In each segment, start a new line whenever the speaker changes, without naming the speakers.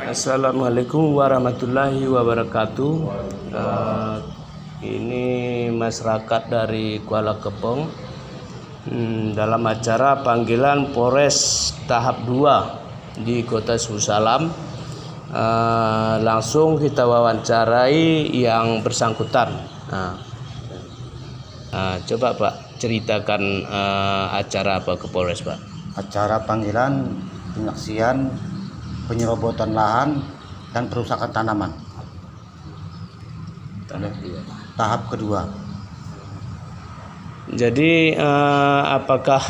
Assalamualaikum warahmatullahi wabarakatuh. Ini masyarakat dari Kuala Kepong dalam acara panggilan Polres tahap 2 di Kota Susalam. Langsung kita wawancarai yang bersangkutan. Coba Pak ceritakan acara apa ke Polres, Pak?
Acara panggilan penyaksian penyerobotan lahan dan perusakan tanaman tahap kedua.
Jadi apakah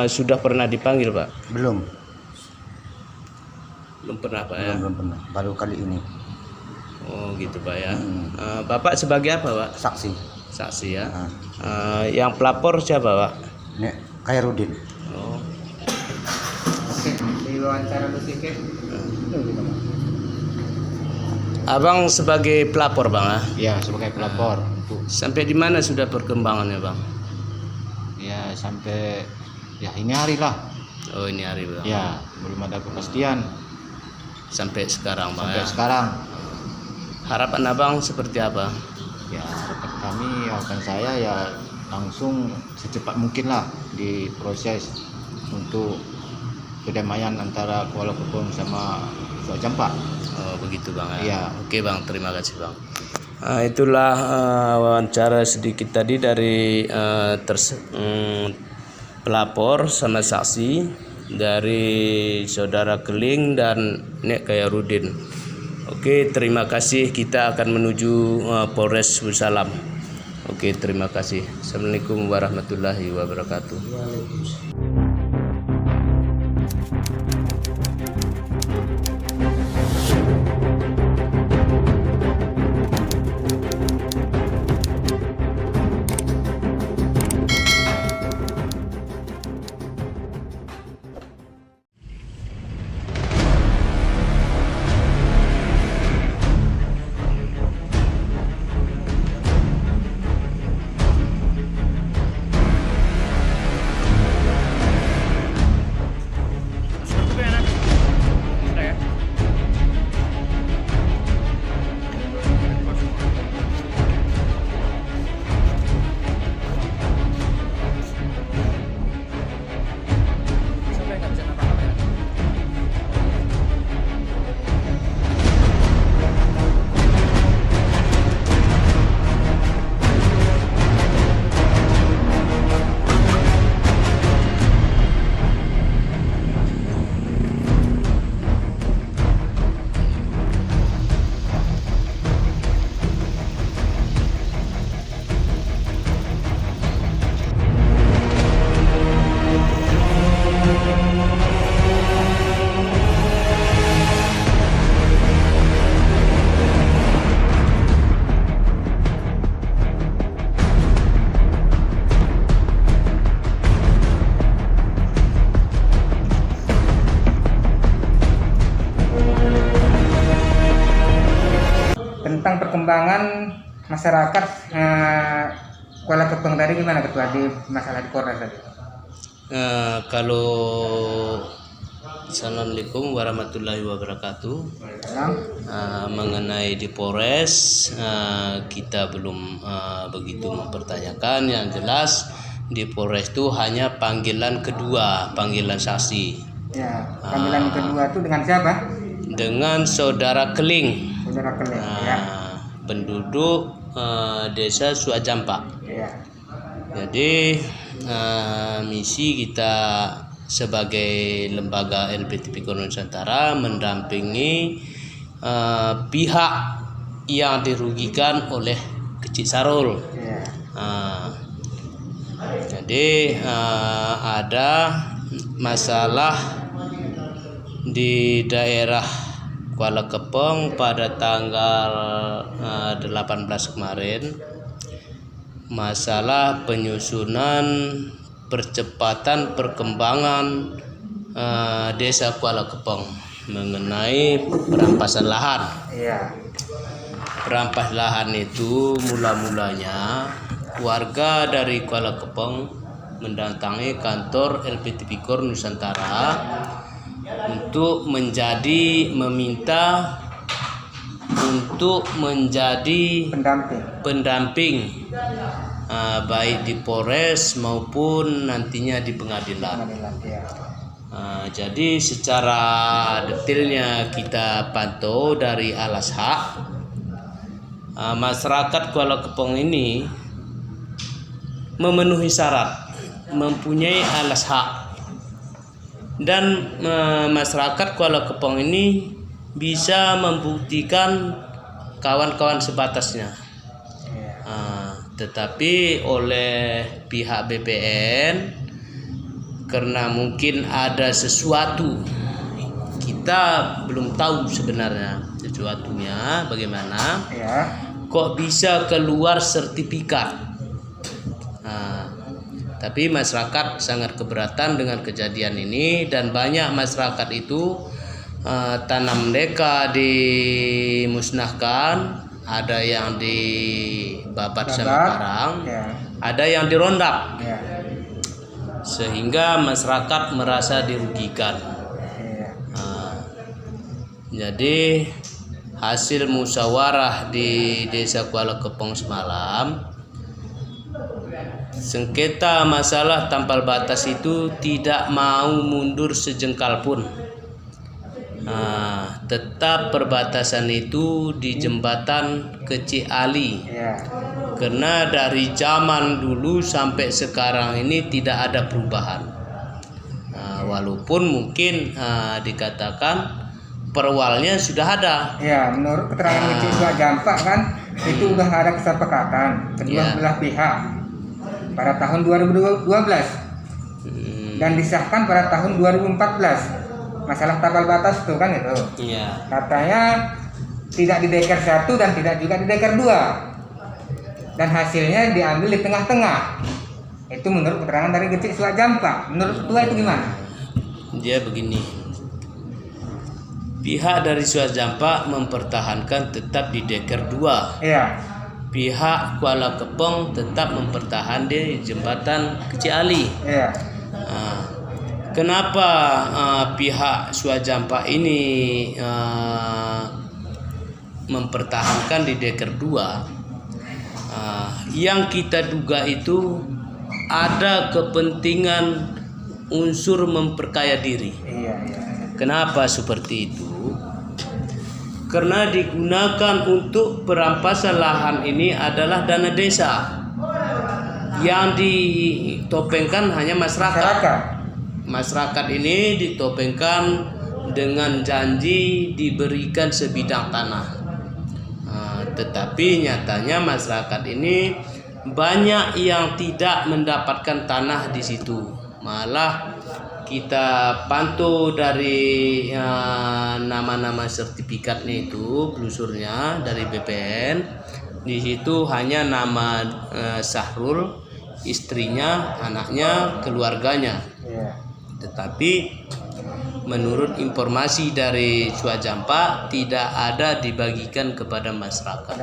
sudah pernah dipanggil, Pak?
Belum
Pernah, Pak, ya?
belum pernah, baru kali ini.
Oh gitu, Pak, ya. Bapak sebagai apa, Pak? Saksi ya. Yang pelapor siapa, Pak?
Nek Khairudin.
Oh.
Diwawancara sedikit.
Abang sebagai pelapor, Bang,
Ya, sebagai pelapor.
Sampai di mana sudah perkembangannya, Bang?
Ya, sampai ya ini hari lah.
Oh, ini hari, Bang.
Ya, belum ada kepastian
Sampai sekarang, Bang.
sampai
Ya.
sekarang.
Harapan Abang seperti apa?
Ya, harapan saya ya langsung secepat mungkin lah diproses untuk kedamaian antara Kuala Kepong sama Suat Jampak.
Oh, begitu, Bang.
Iya.
Oke, Bang, terima kasih, Bang. Itulah wawancara sedikit tadi dari pelapor sama saksi dari Saudara Keling dan Nek Khairudin. Oke, terima kasih. Kita akan menuju Polres Susalam. Oke, terima kasih. Assalamualaikum warahmatullahi wabarakatuh.
Tentang perkembangan masyarakat Kuala Kepong tadi gimana, Ketua, di masalah di Polres tadi?
Kalau Assalamualaikum warahmatullahi wabarakatuh. Mengenai di Polres, kita belum begitu mempertanyakan. Yang jelas di Polres itu hanya panggilan kedua, panggilan saksi.
Ya, panggilan kedua itu dengan siapa?
Dengan Saudara Keling,
Saudara Keling, ya.
penduduk Desa Suat Jampak.
Ya.
Jadi misi kita sebagai lembaga LPTP Nusantara mendampingi pihak yang dirugikan oleh Kecik Sarul.
Ya.
Jadi ada masalah di daerah Kuala Kepong pada tanggal 18 kemarin, masalah penyusunan percepatan perkembangan Desa Kuala Kepong mengenai perampasan lahan.
Iya.
Perampas lahan itu mula-mulanya warga dari Kuala Kepong mendatangi kantor LPTP Nusantara untuk meminta untuk menjadi pendamping baik di Polres maupun nantinya di pengadilan. Jadi secara detailnya kita pantau dari alas hak, masyarakat Kuala Kepong ini memenuhi syarat, mempunyai alas hak, dan masyarakat Kuala Kepong ini bisa membuktikan kawan-kawan sebatasnya. Tetapi oleh pihak BPN, karena mungkin ada sesuatu, kita belum tahu sebenarnya sesuatunya bagaimana, kok bisa keluar sertifikat. Tapi masyarakat sangat keberatan dengan kejadian ini, dan banyak masyarakat itu tanam mereka dimusnahkan, ada yang dibabat sama karang, ada yang dirondak, sehingga masyarakat merasa dirugikan. Jadi hasil musyawarah di Desa Kuala Kepong semalam, sengketa masalah tampal batas itu tidak mau mundur sejengkal pun. Tetap perbatasan itu di jembatan Kecik Ali, karena dari zaman dulu sampai sekarang ini tidak ada perubahan. Walaupun mungkin dikatakan perwalnya sudah ada. Ya, menurut keterangan Kecik Suat Jampak kan itu sudah ada kesepakatan kedua belah pihak pada tahun 2012 dan disahkan pada tahun 2014. Masalah tapal batas itu kan itu. Katanya tidak di deker 1 dan tidak juga di deker 2. Dan hasilnya diambil di tengah-tengah. Itu menurut keterangan dari Kecik Suat Jampak. Menurut ketua itu gimana? Dia begini. Pihak dari Suat Jampak mempertahankan tetap di deker 2. Pihak Kuala Kepong tetap mempertahankan di jembatan Kecik Ali. Kenapa pihak Suat Jampak ini mempertahankan di deker 2? Yang kita duga itu ada kepentingan unsur memperkaya diri. Kenapa seperti itu? Karena digunakan untuk perampasan lahan ini adalah dana desa, yang ditopengkan hanya masyarakat. Masyarakat ini ditopengkan dengan janji diberikan sebidang tanah. Tetapi nyatanya masyarakat ini banyak yang tidak mendapatkan tanah di situ. Malah kita pantau dari nama-nama sertifikatnya itu, pelusurnya dari BPN. Di situ hanya nama Sahrul, istrinya, anaknya, keluarganya. Tetapi menurut informasi dari Suat Jampak tidak ada dibagikan kepada masyarakat.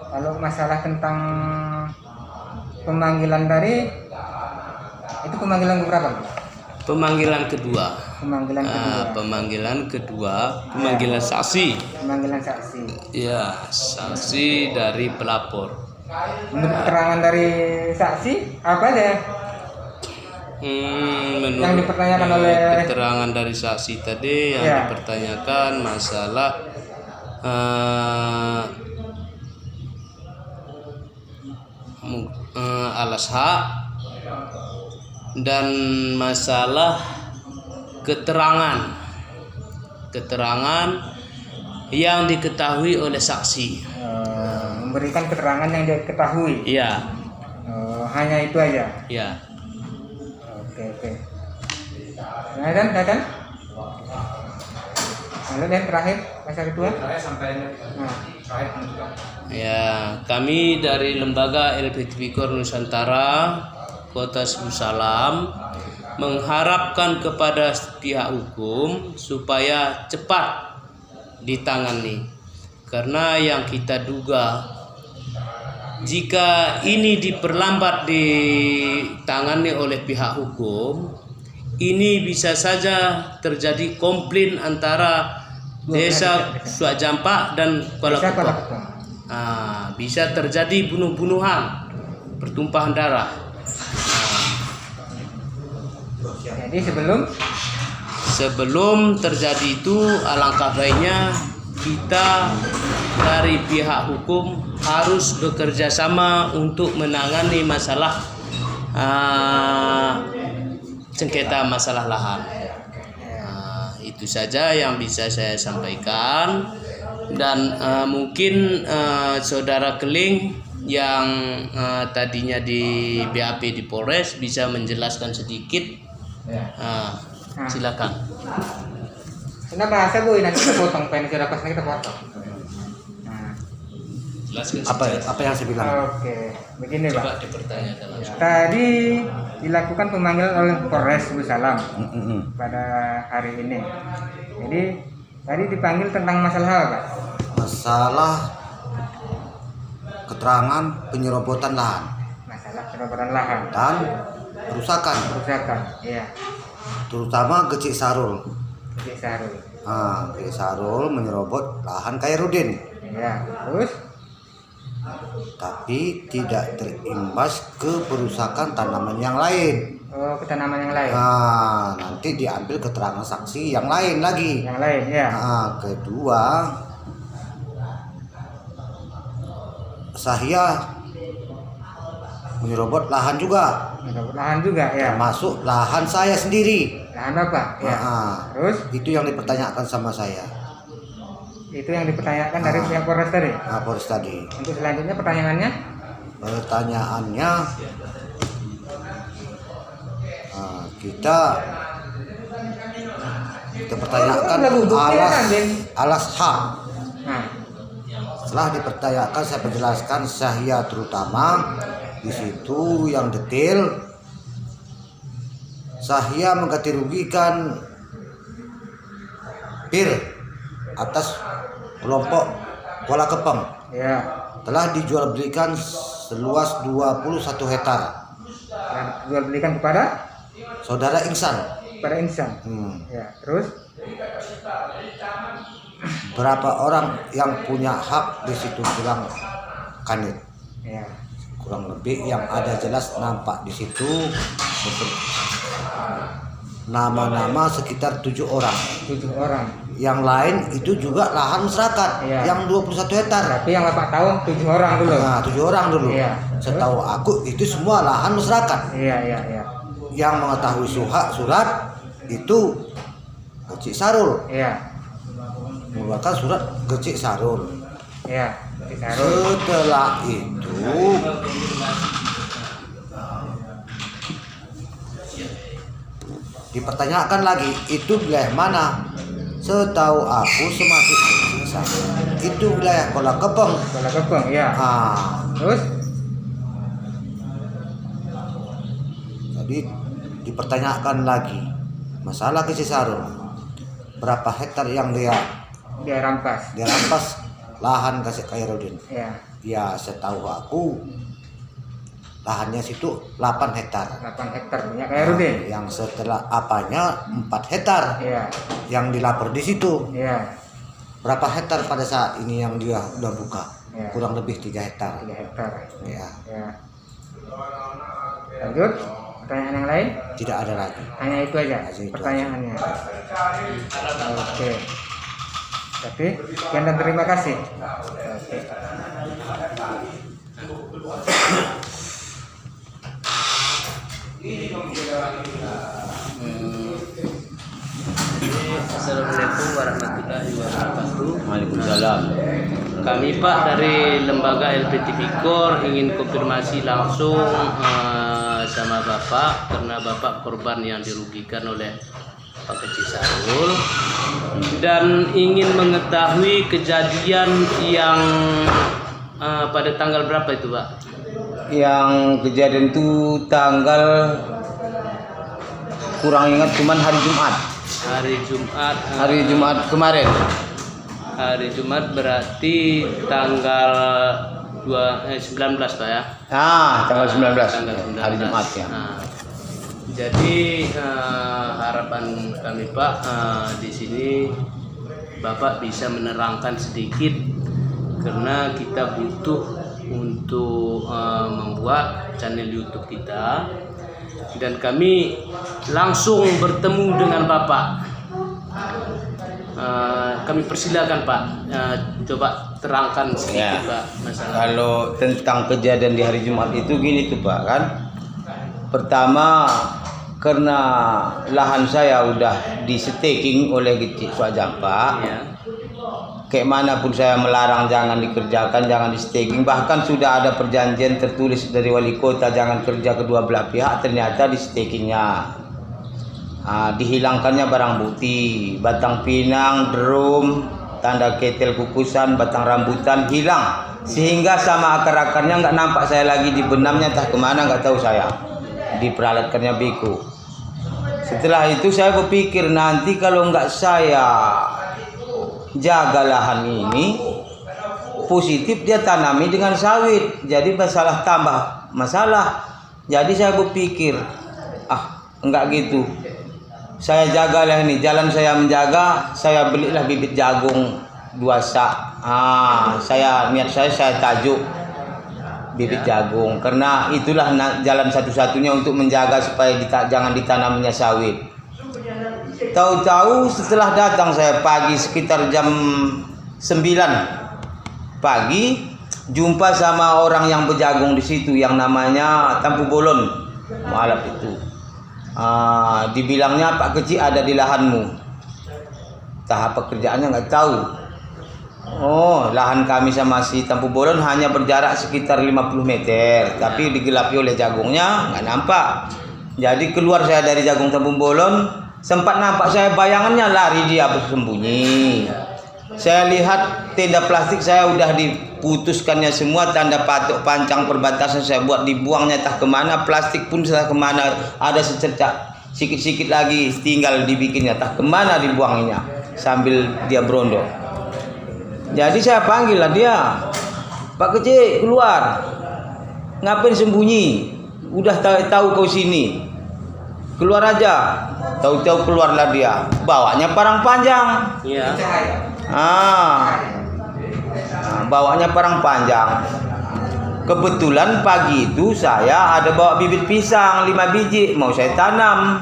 Kalau masalah tentang pemanggilan dari itu, pemanggilan berapa? Pemanggilan kedua. Pemanggilan saksi. Ya, saksi dari pelapor. Menurut keterangan dari saksi apa aja? Menurut yang dipertanyakan oleh keterangan dari saksi tadi yang dipertanyakan masalah alas hak dan masalah keterangan yang diketahui oleh saksi. Memberikan keterangan yang diketahui. Hanya itu aja. Oke. Nah, dan lalu dan terakhir Mas Ketua. Kami dari Lembaga LP Tipikor Nusantara Kota Salam mengharapkan kepada pihak hukum supaya cepat ditangani, karena yang kita duga jika ini diperlambat ditangani oleh pihak hukum, ini bisa saja terjadi komplain antara desa Suak Jampak dan Kuala
Desa Kuala
Kepong.
Kepong.
Bisa terjadi bunuh-bunuhan, pertumpahan darah.
Jadi
Sebelum terjadi itu, alangkah baiknya kita dari pihak hukum harus bekerja sama untuk menangani masalah sengketa masalah lahan. Itu saja yang bisa saya sampaikan, dan mungkin saudara Keling yang tadinya di BAP di Polres bisa menjelaskan sedikit. Silakan.
Ini bahasa Bu, nanti kita potong, pengen sudah pas kita potong.
Jelaskan
Apa yang saya bilang?
Oke, begini
Coba
Pak.
dipertanyakan langsung.
Tadi dilakukan pemanggilan oleh Polres Busalam
Mm-mm.
pada hari ini. Jadi tadi dipanggil tentang masalah apa, Pak?
Masalah keterangan penyerobotan lahan
Masalah perobotan lahan,
dan perusakan,
iya,
terutama Gecik Sarul.
Gecik Sarul,
Gecik Sarul menyerobot lahan Khairuddin,
iya. Terus,
tapi tidak terimbas ke perusakan tanaman yang lain.
ke tanaman yang lain,
Nanti diambil keterangan saksi yang lain lagi.
ya.
Kedua, saya menyerobot lahan juga,
Menyerobot lahan juga, ya.
termasuk lahan saya sendiri.
Lahan Bapak, ya. Terus,
Itu yang dipertanyakan sama saya.
itu yang dipertanyakan dari pihak Polres tadi.
Polres tadi.
Untuk selanjutnya pertanyaannya,
Pertanyaannya, kita pertanyakan alas hak.
nah,
Setelah dipertanyakan, saya penjelaskan saya terutama di situ yang detail. Saya mengganti rugikan PIR atas kelompok Kuala Kepong
ya.
telah dijual belikan seluas 21 hektar.
Dan jual belikan kepada
Saudara Insan.
insan. Ya, terus,
Berapa orang yang punya hak di situ kurang kanit.
ya.
Kurang lebih yang ada jelas nampak di situ nama-nama sekitar 7 orang.
7 orang.
Yang lain itu juga lahan masyarakat,
Iya.
yang 21 hektar.
Tapi yang Bapak tahu 7 orang dulu.
Nah, 7 orang dulu.
Iya.
Setahu aku itu semua lahan masyarakat.
Iya.
Yang mengetahui surat itu Gecik Sarul.
Iya.
Mengeluarkan surat Gecik Sarul.
Iya. Gecik Sarul.
Setelah itu dipertanyakan lagi, itu wilayah mana? Setahu aku semakin Gecik Sarul itu wilayah Kuala Kepong.
Kuala Kepong, iya. Terus,
Jadi dipertanyakan lagi masalah Gecik Sarul, berapa hektar yang dia
rampas.
lahan kasih Khairuddin.
Iya.
Ya setahu aku lahannya situ 8 hektar.
8 hektar punya Khairuddin.
Yang setelah apanya 4 hektar
Iya.
yang dilapor di situ.
Iya.
Berapa hektar pada saat ini yang dia udah buka?
Ya.
Kurang lebih 3 hektar.
3 hektar.
Ya,
Ya. Lanjut. Pertanyaan yang lain?
tidak ada lagi.
Hanya itu aja
Hanya itu
pertanyaannya. Oke. Tapi sekian dan terima kasih. Oke.
Assalamualaikum warahmatullahi wabarakatuh.
Waalaikumsalam.
Kami Pak dari lembaga LP Tipikor ingin konfirmasi langsung sama Bapak, karena Bapak korban yang dirugikan oleh Pak Gecik Sarul, dan ingin mengetahui kejadian yang pada tanggal berapa itu Pak?
Yang kejadian itu tanggal kurang ingat, cuman hari Jumat. Hari Jumat kemarin.
Hari Jumat berarti tanggal 19 Pak ya.
Tanggal 19.
Tanggal 19.
Hari Jumat ya.
Jadi harapan kami Pak, di sini Bapak bisa menerangkan sedikit, karena kita butuh untuk membuat channel YouTube kita, dan kami langsung bertemu dengan Bapak. Kami persilakan Pak, coba terangkan sedikit Pak masalah.
Kalau tentang kejadian di hari Jumat itu gini tuh Pak kan. Pertama, karena lahan saya udah di staking oleh Kecik Suajam Pak.
Ya.
Kayak manapun saya melarang jangan dikerjakan, jangan di staking. Bahkan sudah ada perjanjian tertulis dari wali kota jangan kerja kedua belah pihak, ternyata di stakingnya. Dihilangkannya barang bukti, batang pinang, drum, tanda ketel kukusan, batang rambutan hilang, sehingga sama akar-akarnya nggak nampak saya lagi, di benamnya entah kemana nggak tahu saya, diperalatkannya biku. Setelah itu saya berpikir nanti kalau nggak saya jaga lahan ini, positif dia tanami dengan sawit, jadi masalah tambah masalah. Jadi saya berpikir enggak gitu, saya jagalah ini, jalan saya menjaga, saya belilah bibit jagung 2 sak. Niat saya tajuk bibit jagung, karena itulah jalan satu-satunya untuk menjaga supaya jangan ditanamnya sawit. Tahu-tahu setelah datang saya pagi sekitar jam 9 pagi, jumpa sama orang yang berjagung di situ yang namanya Tampu Bolon, mualaf itu. Dibilangnya Pak Kecik ada di lahanmu. Tahap pekerjaannya nggak tahu. Lahan kami sama si Tampu Bolon hanya berjarak sekitar 50 meter, tapi digelapi oleh jagungnya nggak nampak. Jadi keluar saya dari jagung Tampu Bolon, sempat nampak saya bayangannya lari dia bersembunyi. Saya lihat tenda plastik saya udah diputuskannya semua, tanda patok pancang perbatasan saya buat, dibuangnya entah kemana, plastik pun entah kemana, ada secercak sikit-sikit lagi tinggal dibikinnya, entah kemana dibuangnya, sambil dia berondong. Jadi saya panggil lah dia, Pak Kecik keluar, ngapain sembunyi, udah tahu kau sini, keluar aja. Tahu-tahu keluarlah dia, bawanya parang panjang.
Iya.
Bawanya parang panjang. Kebetulan pagi itu saya ada bawa bibit pisang 5 biji mau saya tanam.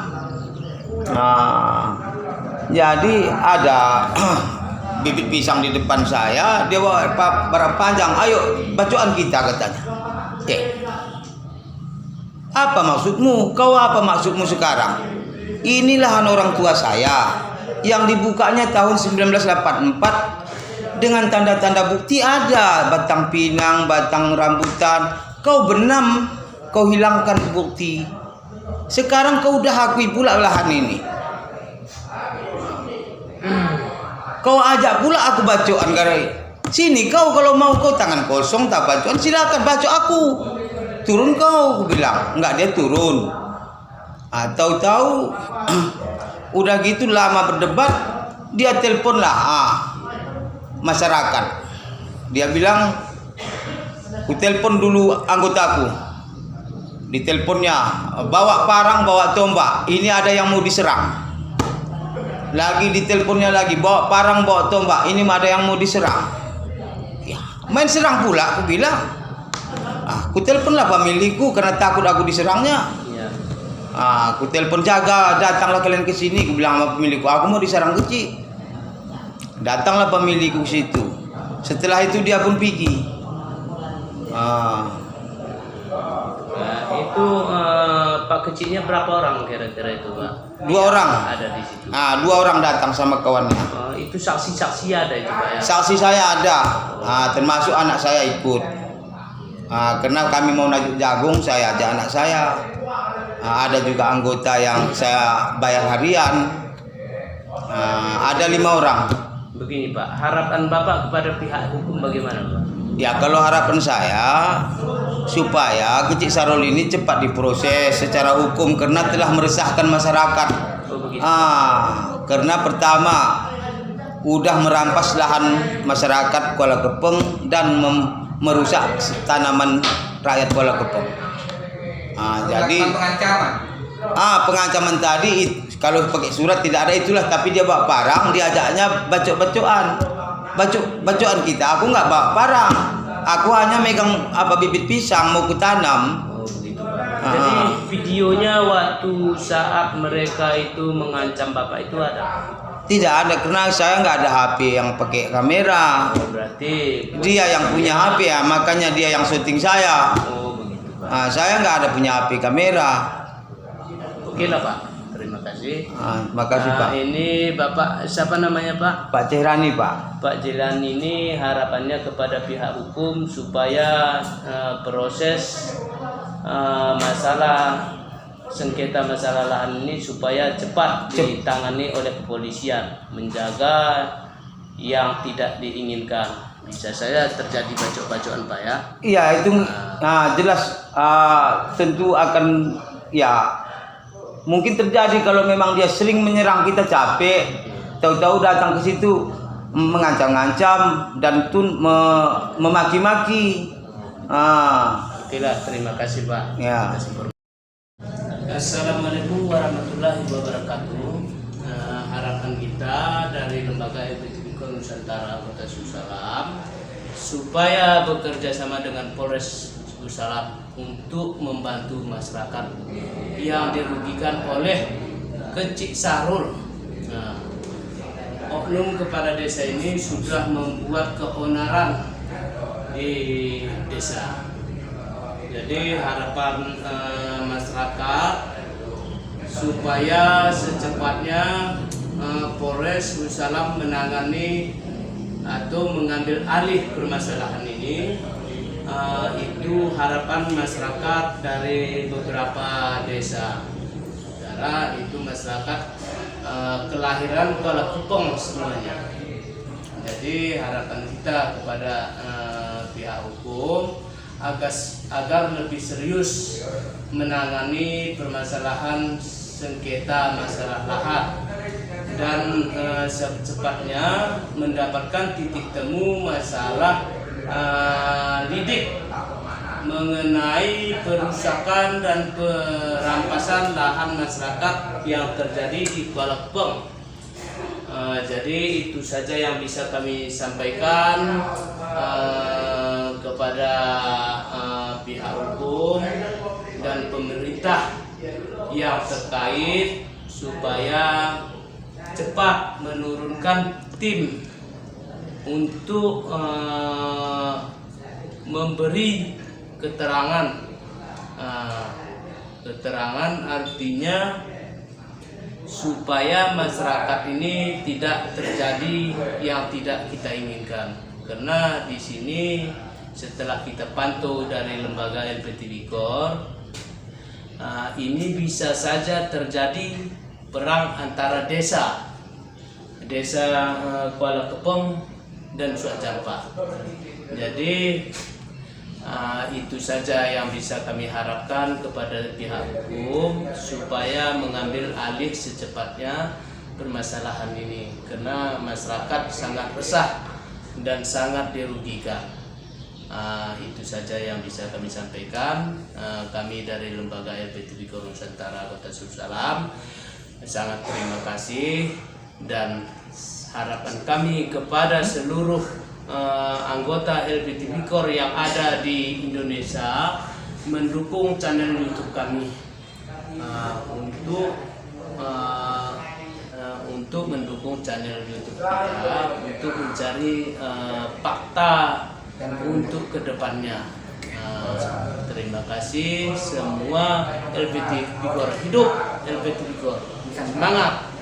Jadi ada bibit pisang di depan saya, dia bawa parang panjang. Ayo bacaan kita, katanya. Apa maksudmu? Kau apa maksudmu sekarang? Ini lahan orang tua saya yang dibukanya tahun 1984 dengan tanda-tanda bukti ada, batang pinang, batang rambutan. Kau benam, kau hilangkan bukti. Sekarang kau udah akui pula lahan ini. Kau ajak pula aku bacoan, sini kau kalau mau, kau tangan kosong tak bacoan, silakan baca aku. Turun kau, aku bilang. Enggak, dia turun. Tahu-tahu udah gitu lama berdebat, dia telepon lah masyarakat. Dia bilang, ku telepon dulu anggotaku. Diteleponnya, bawa parang, bawa tombak, ini ada yang mau diserang. Lagi diteleponnya lagi, bawa parang, bawa tombak, ini ada yang mau diserang. Ya, main serang pula, aku bilang. Aku teleponlah pemilikku karena takut aku diserangnya. Aku telepon jaga, datanglah kalian ke sini. Aku bilang sama pemilikku, aku mau diserang Kecik. Datanglah pemilikku ke situ. Setelah itu dia pun pergi.
Itu Pak Keciknya berapa orang kira-kira itu Pak?
2 orang.
Ada di situ.
2 orang datang sama kawannya.
Itu saksi-saksi ada itu Pak ya?
Saksi saya ada, termasuk anak saya ikut. Karena kami mau najuk jagung, saya ajak anak saya. Ada juga anggota yang saya bayar harian. Ada 5 orang.
Begini Pak, harapan Bapak kepada pihak hukum bagaimana Pak?
Ya, kalau harapan saya supaya Kecik Sarul ini cepat diproses secara hukum karena telah meresahkan masyarakat. Karena pertama udah merampas lahan masyarakat Kuala Kepeng dan merusak tanaman rakyat Kuala Kepong. Jadi
pengancaman.
pengancaman tadi kalau pakai surat tidak ada itulah, tapi dia bawa parang, diajaknya bacoan kita. Aku nggak bawa parang, aku hanya megang bibit pisang mau kutanam.
Oh begitu Pak. Jadi videonya waktu saat mereka itu mengancam Bapak itu ada?
Tidak ada, karena saya nggak ada HP yang pakai kamera.
Oh, berarti
Dia yang punya HP ya, makanya dia yang syuting saya.
oh begitu Pak.
Saya nggak ada punya HP kamera.
Oke lah Pak. Terima kasih.
Makasih Pak.
Ini Bapak siapa namanya Pak?
Pak Cehrani Pak.
Pak Jelan ini harapannya kepada pihak hukum supaya proses masalah sengketa masalah lahan ini supaya cepat ditangani oleh kepolisian, menjaga yang tidak diinginkan. Bisa saja terjadi bacok-bacokan Pak ya?
Iya itu jelas tentu akan ya mungkin terjadi kalau memang dia sering menyerang kita, capek, tahu-tahu datang ke situ mengancam-ngancam dan memaki-maki.
Oke lah, terima kasih Pak.
Ya.
Assalamualaikum warahmatullahi wabarakatuh. Harapan kita dari Lembaga LPTBikor Nusantara Kota Susalam supaya bekerja sama dengan Polres Susalam untuk membantu masyarakat yang dirugikan oleh Kecik Sahrul. Oknum kepala desa ini sudah membuat keonaran di desa. Jadi harapan masyarakat supaya secepatnya Polres Susalam menangani atau mengambil alih permasalahan ini. Itu harapan masyarakat dari beberapa desa. Karena itu masyarakat kelahiran Kuala Kepong semuanya. Jadi harapan kita kepada pihak hukum agar lebih serius menangani permasalahan sengketa masalah lahan dan secepatnya mendapatkan titik temu masalah lidik mengenai perusakan dan perampasan lahan masyarakat yang terjadi di Kuala Kepong. Jadi itu saja yang bisa kami sampaikan kepada pihak hukum dan pemerintah yang terkait supaya cepat menurunkan tim untuk memberi keterangan. Keterangan artinya supaya masyarakat ini tidak terjadi yang tidak kita inginkan. Karena di sini setelah kita pantau dari lembaga LPTBikor, ini bisa saja terjadi perang antara desa Kuala Kepong dan Suak Jampa. Jadi itu saja yang bisa kami harapkan kepada pihak hukum supaya mengambil alih secepatnya permasalahan ini, karena masyarakat sangat resah dan sangat dirugikan. Itu saja yang bisa kami sampaikan. Kami dari Lembaga LPTBikor Nusantara Kota Susalam sangat terima kasih, dan harapan kami kepada seluruh anggota LPTBikor yang ada di Indonesia mendukung channel YouTube kami untuk mendukung channel YouTube kita untuk mencari fakta untuk kedepannya. Terima kasih semua. LPTBikor hidup, LPTBikor semangat.